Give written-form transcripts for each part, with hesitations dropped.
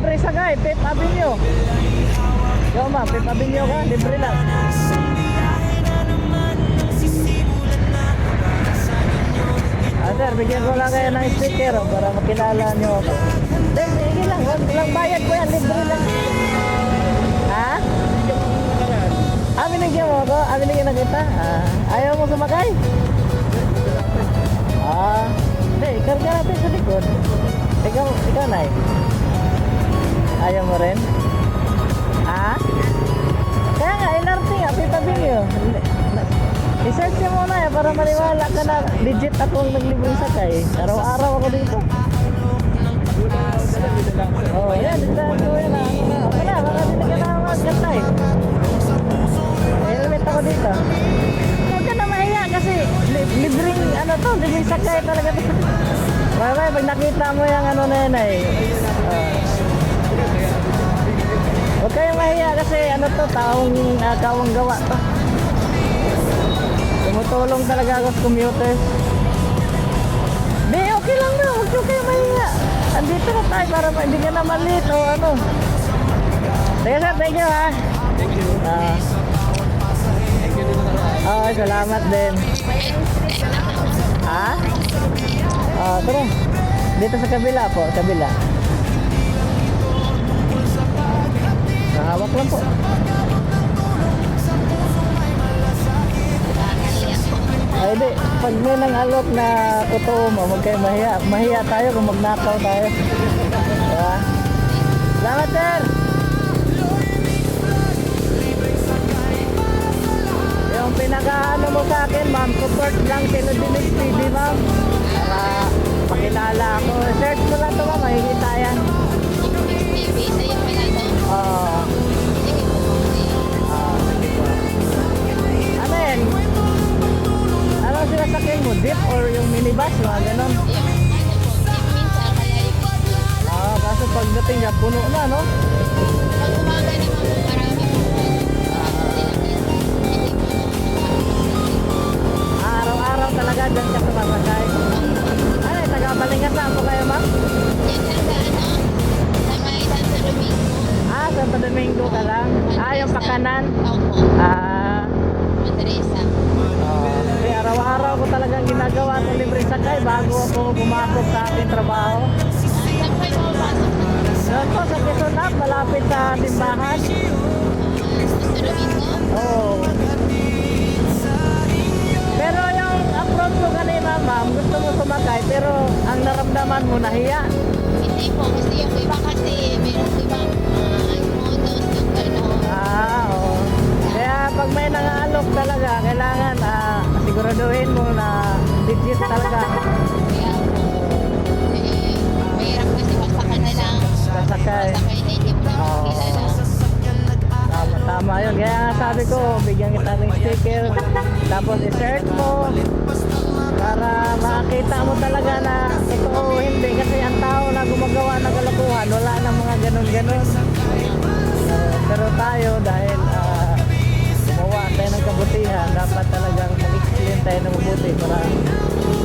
libre sakay, Fifth Avenue. Yo ma'am, Fifth Avenue ka, libre lang. Sir, bigyan ko lang kayo ng sticker para makilala nyo ako. Sige lang, walang bayad ko yan, libre lang. Ha? Binigyan mo ako? Binigyan na kita? Ayaw mo sumakay? Hindi, ikarga natin sa likod. Ikaw na eh. Ayaw mo rin? Kaya nga, LRT nga, Fifth Avenue. I-search mo muna eh, para maniwala ka na legit akong naglibreng sakay. Araw-araw ako dito. Yan, dito ako yan. Wala, baka dito ka na magkanta eh. Helmet ako dito. Huwag ka na mahiya kasi libreng libreng sakay talaga to. Bye, pag nakita mo yung na yan eh. Huwag kayong mahiya kasi kawang gawa to. Tumutulong talaga ako sa commuters. Di, okay lang na. Huwag kayo mahiya. Andito na tayo para hindi ka na malit o ano. Sige sir, thank you ha. Thank you. Salamat din. Tara. Dito sa kabila po, kabila. Hawak lang po. Ay di, pag may nang alok na totoo mo, huwag kayo mahiya. Mahiya tayo kung magnakaw tayo. Diba? Salamat sir! Yung pinaka-ano mo sa akin ma'am, support lang Silodimex TV ma'am. Para makilala ako. Search mo lang ito ma'am, makikita yan. Silodimex TV, sa'yo pala ito? Oo. Ano yan? Ano sinasakyan mo? Jeep or yung minibus? Mga ganon? Yung jeep minsan, kaya yung kaso pagdating niya, puno na, no? pag umaga naman po, marami po. Araw-araw talaga dyan ka sumasakay. Ano, taga-Balingas na po kayo, ma'am? Yan lang sa may Santo Domingo. Santo Domingo ka lang? Yung pakanan? Opo, Madrasa. Kasi araw-araw ko talagang ginagawa ng libre sakay bago ako pumasok sa aking trabaho. Saan kayo pumapasok? Doon po sa Quezon Up, malapit sa timbahan. Santo Domingo? Oo. Pero yung approach ko kanina, ma'am, gusto mo sumakay pero ang naramdaman mo nahiya. Hindi po, kasi yung iba kasi, meron ibang modos yung gano'n. Oo. Kaya pag may nangaalok talaga, kailangan siguraduhin mo na legit talaga. Kaya po, mahirap kasi magsaka na lang. Sasakay. Masakay na hindi mo na makilala. Tama yun. Kaya nga sabi ko, bigyan kita ng sticker. Tapos i-search mo para makita mo talaga na totoo o hindi. Kasi ang tao na gumagawa ng kalokohan, wala nang mga ganun-ganun. Pero tayo, dahil gumawa tayo ng kabutihan, dapat talagang mag-explain tayo ng mabuti para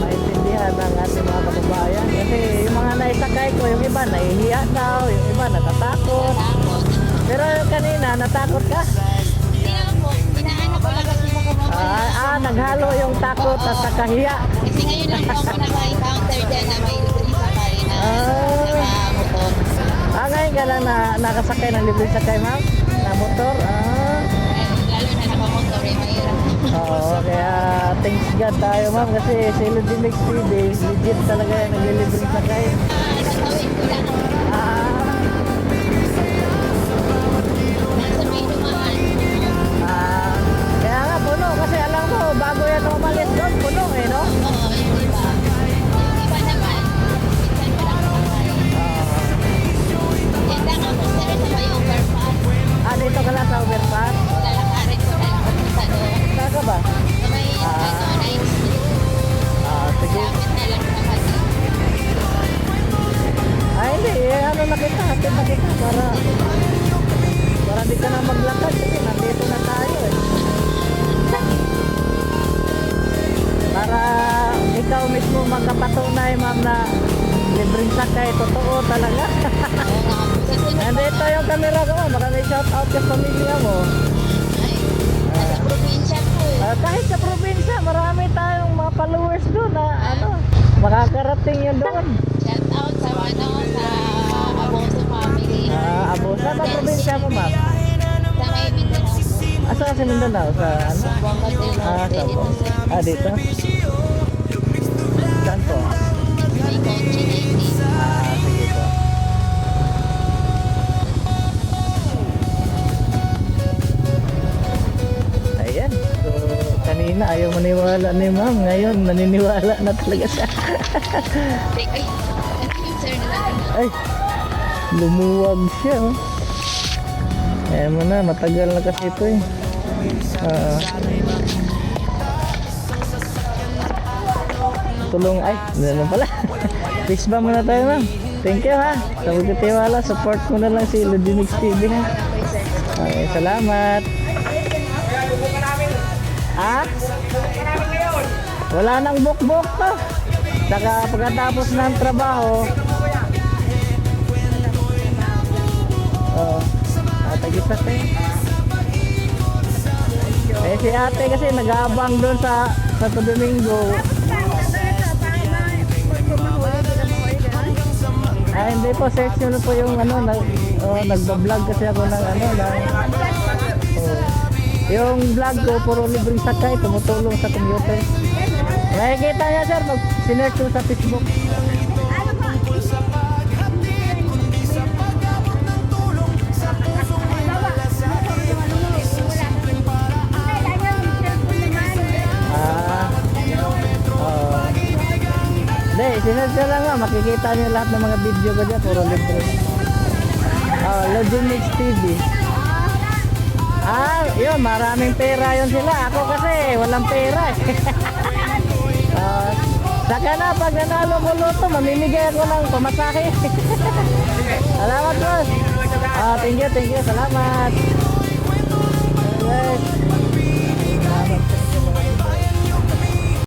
maintindihan ng ating mga kababayan. Kasi yung mga naisakay ko, yung iba nahihiya daw, yung iba natatakot. Takot. Pero kanina, natakot ka? Hindi naman po, inaano ko lang kasi baka mamaya. Naghalo yung takot at kahiya. Kasi ngayon lang po ako naka-encounter dyan na may libreng sakay na naka-motor. Ngayon ka lang na nakasakay ng libre sakay, ma'am? Na motor? Lalo na naka-motor eh, mahirap. Oo, kaya thanks God tayo, ma'am. Kasi Silodimex TV, legit talaga yung naglilibre sakay. Natawid ko lang. Nasa may dumaan. Kaya nga, puno. Kasi alam ko, bago yan umalis doon, puno eh, no? Oo, yung iba. Yung iba naman, minsan walang sakay. Yan lang ako sir sa may overpass. Dito ka lang sa overpass? Lalakarin ko na lang papunta doon. Saan ka ba? Sa may 9th Street. Sige. Lapit na lang sa Pasig. Hindi. Ano na kita? Hatid na kita para di ka na maglakad. Kasi nandito na tayo eh. Para ikaw mismo magkapatunay, ma'am, na libreng sakay. Totoo talaga. Oo nga. Sa sunod ka pamilya mo? Ay, nasa probinsya po eh. Kahit sa probinsya, marami tayong mga followers doon na ano, makakarating yun doon. Shout out sa sa Aboso family. Abo, saan ba probinsya mo, ma'am? Sa may Mindanao po. Asa sa Mindanao? Sa ano? Buanga del Norte Saan po? dito sa Dito? Saan po? may Conchi Lady. Sige po. Ayan. So, kanina ayaw maniwala ni ma'am. Ngayon, naniniwala na talaga siya. Ay, sir na lang. Ay, lumuwag siya. Oh. Ayan mo na, matagal na kasi ito eh. Tulong, ay, ano pala. Peace ba muna tayo, ma'am? Thank you ha. Sa pagtitiwala, support mo na lang si Ludinix TV ha. Okay, salamat. Wala nang bukbok to. Saka pagkatapos ng trabaho, tagisa tayo. Si ate kasi nag-aabang doon sa Santo Domingo. Hindi po, section po yung ano, nagba-vlog kasi ako ng ano, yung vlog ko, puro libreng sakay, tumutulong sa computer. Makikita niya sir, pag sinerch ko sa Facebook. Sinerch ko lang nga, makikita niyo lahat ng mga video ko dyan, puro libre. Ludinix TV. Yun, maraming pera yun sila. Ako kasi, walang pera eh. Saka na, pag nanalo ko loto, mamimigay ako ng pamasahe. Salamat boss. Thank you, salamat. Salamat.